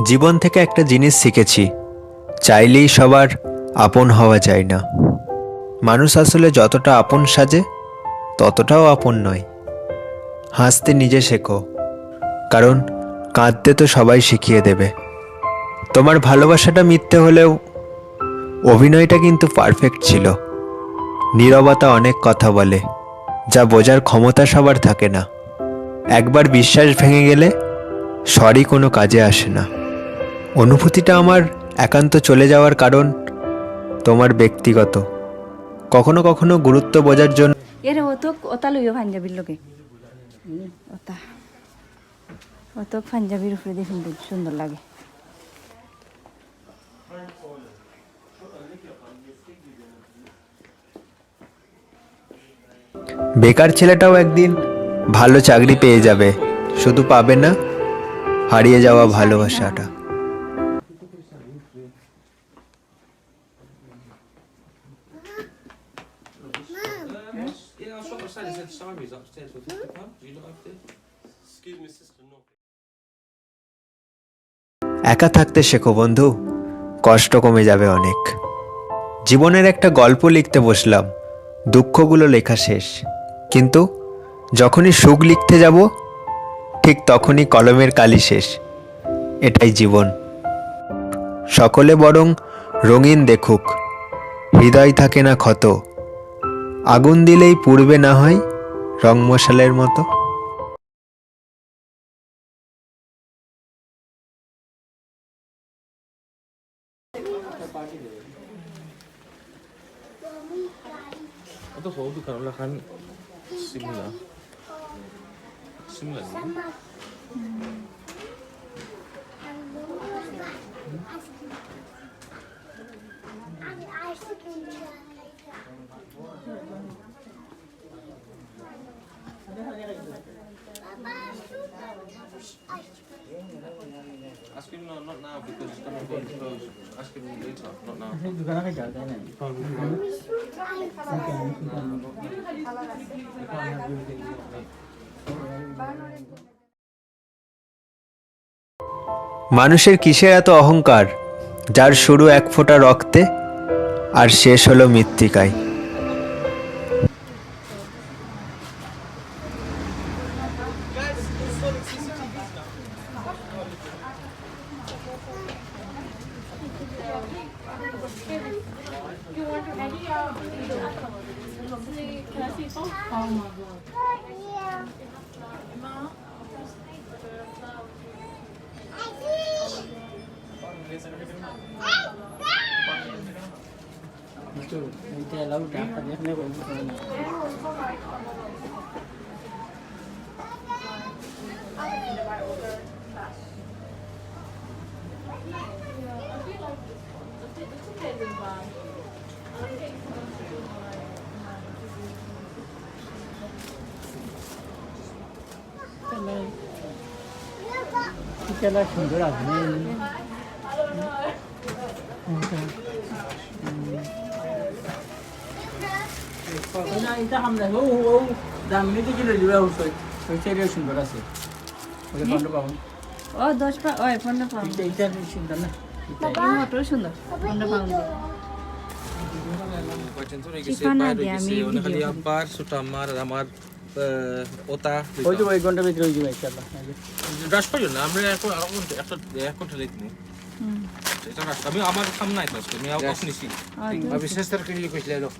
জীবন থেকে একটা জিনিস শিখেছি, চাইলেই সবার আপন হওয়া যায় না। মানুষ আসলে যতটা আপন সাজে ততটাও আপন নয়। হাসতে নিজে শেখো, কারণ কাঁদতে তো সবাই শিখিয়ে দেবে। তোমার ভালোবাসাটা মিথ্যে হলেও অভিনয়টা কিন্তু পারফেক্ট ছিল। নীরবতা অনেক কথা বলে, যা বোঝার ক্ষমতা সবার থাকে না। একবার বিশ্বাস ভেঙে গেলে সরি কোনো কাজে আসে না। অনুভূতিটা আমার একান্ত চলে যাওয়ার কারণ তোমার ব্যক্তিগত, কখনো কখনো গুরুত্ব বোঝার জন্য। এর অতক ওতা লইও পাঞ্জাবির লগে ওতা অতক পাঞ্জাবির উপরে দিয়ে সুন্দর লাগে। বেকার ছেলেটাও একদিন ভালো চাকরি পেয়ে যাবে, শুধু পাবে না হারিয়ে যাওয়া ভালোবাসাটা। একা থাকতে শেখো বন্ধু, কষ্ট কমে যাবে অনেক। জীবনের একটা গল্প লিখতে বসলাম, দুঃখগুলো লেখা শেষ, কিন্তু যখনই সুখ লিখতে যাব ঠিক তখনই কলমের কালি শেষ। এটাই জীবন। সকলে বরং রঙিন দেখুক, হৃদয় থাকে না ক্ষত। আগুন দিলেই পুড়বে না হয় রং মশালের মতো। Atau soal tu kalau kan similar, similar. Ice cream no, not now because it's gonna go to close. Ice cream later, not now. মানুষের কিসের এত অহংকার, যার শুরু এক ফোঁটা রক্তে আর শেষ হলো মৃত্তিকায়। সুন্দর আছে এটা আমরা ও দাম নিতে কিলো দিবা ওই সুন্দর আছে ওটা 15 পাউন্ড ও 10 পা ওই 15 পাউন্ড এইটা সুন্দর না এই মোটর সুন্দর 15 পাউন্ড ওই যে ওই ঘন্টা ভিতরে ওই যে ইনশাআল্লাহ রাশ করিও না, আমরা এখন একটা এক ঘন্টা লেট নেই। এটা রাশ আমি আমার সামনে আইতাম, আমি অফ নিছি। আমি সিস্টার কে নিয়ে কইছিলাম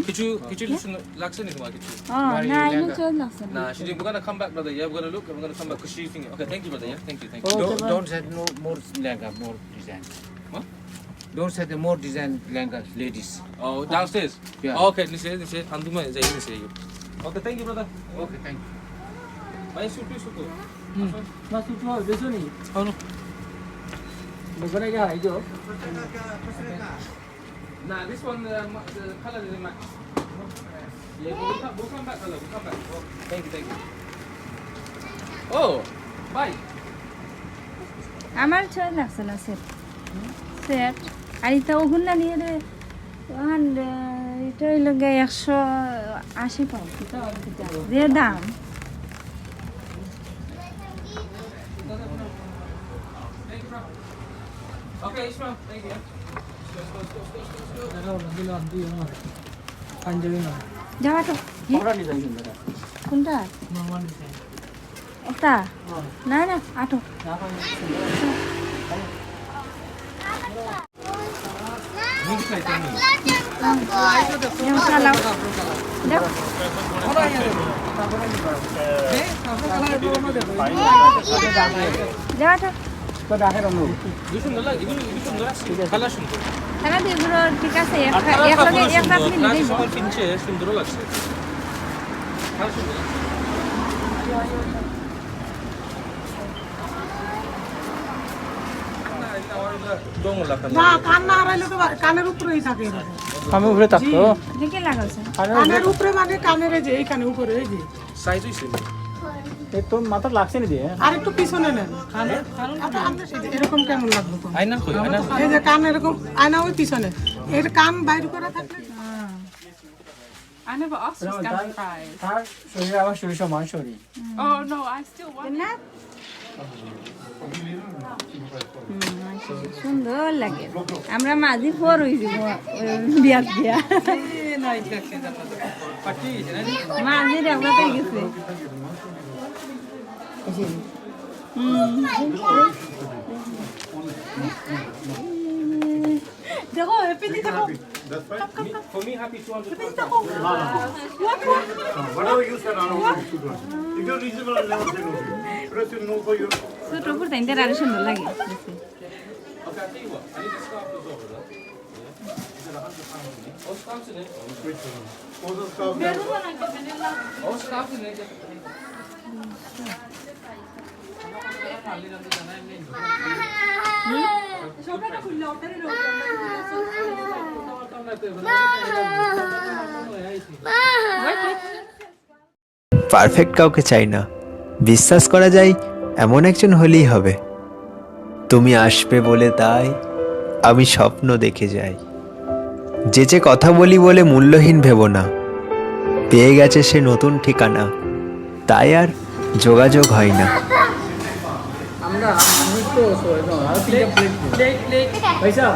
কিছু কিছু লাগছে না তোমার কিছু? না ইনো চল লাগছে না, we're gonna come back, brother. Yeah, we're gonna look and we're gonna come back because she's thinking. Okay, thank you, brother. Yeah, thank you. don't say no more lehenga, more design. What? Don't say the more design lehenga ladies. Oh, downstairs. Yeah. Oh, okay, listen. Anduma is saying. Okay, thank you, brother. Okay, thank you. Bye, suit. Masuk tu besok ni. Oh no. Besok ni dah hijau. Nah, this one the color doesn't match. Yeah, we'll come back, brother. We'll come back. Oh, thank you. Oh, bye. আমার চল লাগছে না set set আর এটা ওগুন না নিয়ে রে ওখান এটা হইল গে 180 পাউন্ড যে দাম Okay, Ismail, thank you. দিলাম দিও না পাঞ্জাবি না যাওয়া তো আমরা নিয়ে যাই কিন্তু কোনটা নরমাল নিয়ে এটা না না আটো না পাই Mix hai tani. যেমন চালাও দেখ যাওয়া তো তো দেখে রঙ Dusun dala, igulu sundor আছে. Color সুন্দর. তাহলে তো এগুলো ঠিক আছে আর কালার এক লগে এক রাত সুন্দর. মিলে কাজ দেব সবার কিনছে সুন্দর লাগছে. কালার সুন্দর. না কান না হারাইলে তো কানের উপরেই থাকে এরকম। আমি উপরে থাকতো দেখে লাগাইছে কানের উপরে মানে কানের এই যে এইখানে উপরে এই যে সাইজ হইছে এই তো মাথা লাগছে না দিয়ে আর একটু পিছনে নেন আচ্ছা, এই যে এরকম কেমন লাগবে তো আয়না কই আয়না এই যে কান এরকম আয়না ওই পিছনে এর কান বাইরে করে থাকলে I never asked for scampi fries. তার শরীর আমার শরীর সমান শরীর Oh no, I still want না সুন্দর লাগে আমরা মাঝি ফোর হইছি বিয়া দিয়া মাঝির আমরা পেয়ে গেছে দেখো এপিটি দেখো For me happy 200. Whatever you said, I don't want to do. If you're reasonable, I'll never say no to you. Because you know for you. ছোট কুর্তা ইন্টার আরো সুন্দর লাগে Okay, I'll tell you what. I need to scarf this over there. Yeah. Is it 100 pounds in it? Oh, scarf's in it. All the stuff that Oh, scarf's in it. Perfect কাউকে চাই না, বিশ্বাস করা যায় এমন একজন হলেই হবে। তুমি আসবে বলে তাই আমি স্বপ্ন দেখে যাই। যে কথা বলি বলে মূল্যহীন ভেবো না, পেয়ে গেছে সে নতুন ঠিকানা, তাই আর যোগাযোগ হয় না। আমরা আমি তো আর তিনটা প্লেট পয়সা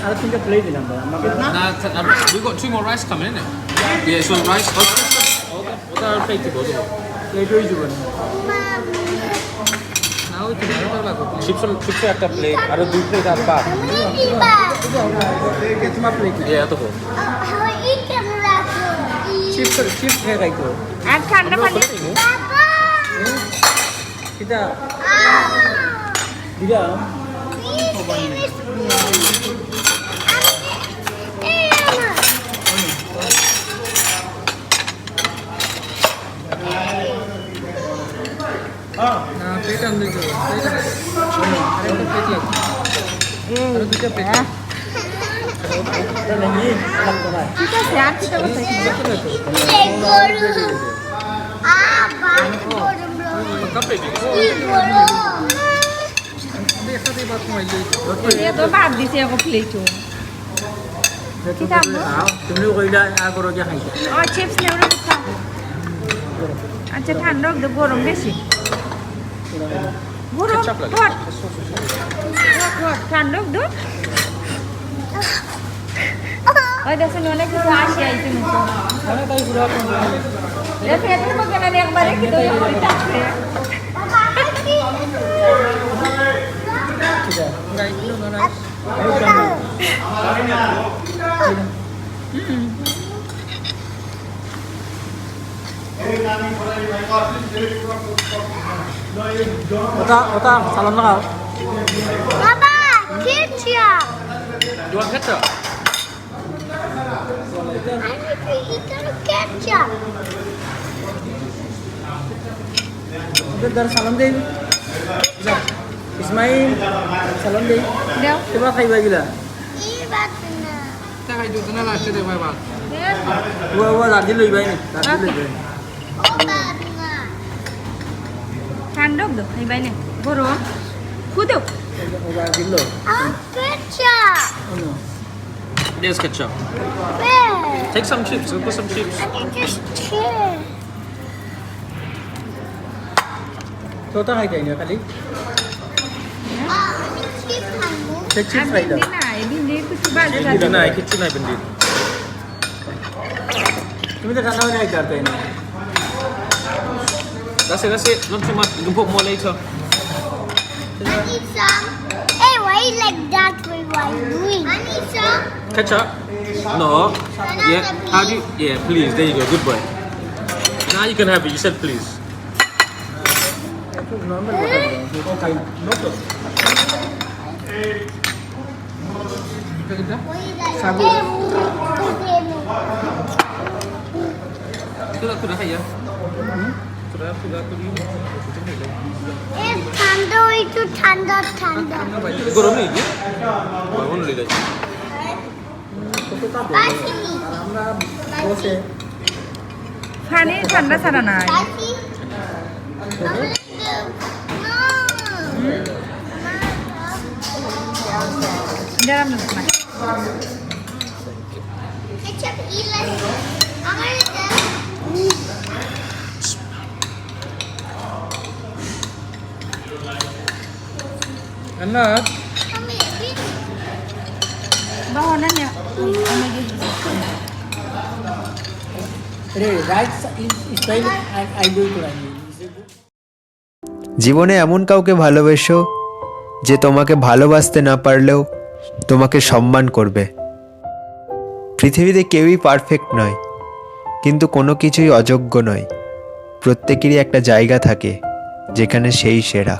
আর তিনটা প্লেট দিলাম আমাকে We got 2 more rice coming, innit? Yeah, so rice. What are plate to go? Plate হয়ে যাবে Now we can chips একটা প্লেট আর 2 প্লেট আর পাপ তোমার প্লেট না Yeah, to go. Chips chips খেয়ে খাইতো আর ঠান্ডা পানি এটা দিলাম প্লেট আনতে যাবো আরেকটা প্লেট লাগবে আর দুটো প্লেট नहीं लगता है ঠিক আছে আর কি করতে ये तो बात दी से को प्लेटो तुमने কইলা আর করো যে খাইছো और चिप्स ले ওরা খা আচ্ছা ঠান্ডা তো গরম বেশি গরম হট ঠান্ডা তো ওই দেখুন অনেক কিছু আসে আইছে মুখে মানে তাই পুরো ये पेपर में गना एक बार की तो होता है ওটা সালাম লাগাও Baba, ketchup. You want ketchup? I need to eat the ketchup. ওদের দ্বারা সালাম দেই ইসমাইল সালাম দেই দাও তোমরা খাইবা গিলা Ibatna. Taka itu na last day bye bye. ও রাজি লইবাই নি রাজি লইবাই Obatna. ঠান্ডা তো এই বাইনে গরম খুদো ও রাজি লো Ketchup. There's ketchup. Where? Take some chips. We'll put some chips. I think this chair. তোতা খাইতাই না খালি Ah, চিপস ফ্রাই দাও না এদিন দিয়ে কিছু বাজে Hindi na, ikit na ibindi. তুমি তো রান্না বান্না করতে না Kasi, nagsumat, gumpok mo later. I need some. Hey, why you like that way? What are you doing? I need some. Ketchup? No. Yeah, how do you, yeah, please, there you go, good boy. Now you can have it, you said please. Normal ওটা দাও খাই no তো What you like? Sabu. Hey, Ito na kaya. Ito na ঠান্ডা একটু ঠান্ডা ঠান্ডা Siguro na hindi. Ano nila? কাশিনি আমরা বসে ফানে ঠান্ডা ছাড়া নাই কাশি গরম না ketchup ইলা আমার Anak. bawa na niya রে right style I do it right জীবনে এমন কাউকে ভালোবেসো যে তোমাকে ভালোবাসতে না পারলেও তোমাকে সম্মান করবে। পৃথিবীতে কেউই পারফেক্ট নয়, কিন্তু কোনো কিছুই অযোগ্য নয়। প্রত্যেকেরই একটা জায়গা থাকে যেখানে সেই সেরা।